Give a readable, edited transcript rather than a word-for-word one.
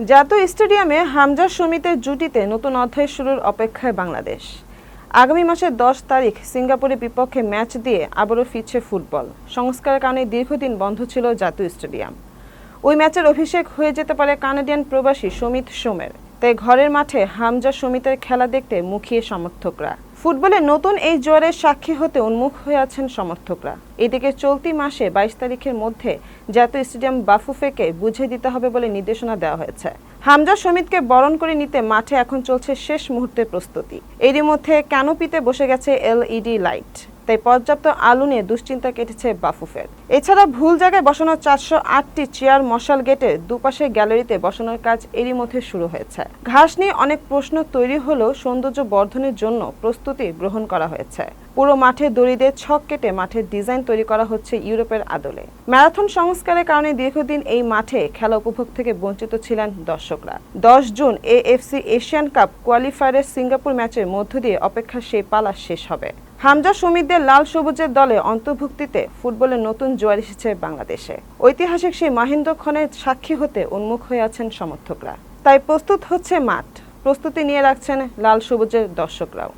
জাতীয় স্টেডিয়ামে হামজা সুমিতের জুটিতে নতুন অধ্যায় শুরুর অপেক্ষায় বাংলাদেশ। আগামী মাসের 10 তারিখ সিঙ্গাপুরের বিপক্ষে ম্যাচ দিয়ে আবারও ফিরছে ফুটবল। সংস্কারের কারণে দীর্ঘদিন বন্ধ ছিল জাতীয় স্টেডিয়াম। ওই ম্যাচের অভিষেক হয়ে যেতে পারে কানাডিয়ান প্রবাসী সমিত সোমের। তাই ঘরের মাঠে হামজা সুমিতের খেলা দেখতে মুখিয়ে সমর্থকরা। ফুটবলের নতুন এই জোয়ারের সাক্ষী হতে উন্মুখ হয়ে আছেন সমর্থকরা। এদিকে চলতি মাসে 22 তারিখের মধ্যে জাতীয় স্টেডিয়াম বাফুফেকে বুঝিয়ে দিতে হবে বলে নির্দেশনা দেওয়া হয়েছে। হামজা সুমিতকে বরণ করে নিতে মাঠে এখন চলছে শেষ মুহূর্তের প্রস্তুতি। এরই মধ্যে ক্যানোপিতে বসে গেছে এলইডি লাইট। তাই পর্যাপ্ত আলো নিয়ে দুশ্চিন্তা কেটেছে বাফুফের। এছাড়া ভুল জায়গায় বসানো 408টি চেয়ার মশাল গেটের দুপাশে গ্যালারিতে বসানোর কাজ এরই মধ্যে শুরু হয়েছে। ঘাস নিয়ে অনেক প্রশ্ন তৈরি হলেও সৌন্দর্য বর্ধনের জন্য প্রস্তুতি গ্রহণ করা হয়েছে। পুরো মাঠে দড়িদের ছক কেটে মাঠের ডিজাইন তৈরি করা হচ্ছে ইউরোপের আদলে। ম্যারাথন সংস্কারের কারণে দীর্ঘদিন এই মাঠে খেলা উপভোগ থেকে বঞ্চিত ছিলেন দর্শকরা। 10 জুন এএফসি এশিয়ান কাপ কোয়ালিফায়ারের সিঙ্গাপুর ম্যাচের মধ্য দিয়ে অপেক্ষার সেই পালা শেষ হবে। হামজা সুমিতদের লাল সবুজের দলে অন্তর্ভুক্তিতে ফুটবলের নতুন জোয়ার এসেছে বাংলাদেশে। ঐতিহাসিক সেই মাহেন্দ্রক্ষণের সাক্ষী হতে উন্মুখ হয়ে আছেন সমর্থকরা। তাই প্রস্তুত হচ্ছে মাঠ, প্রস্তুতি নিয়ে রাখছেন লাল সবুজের দর্শকরাও।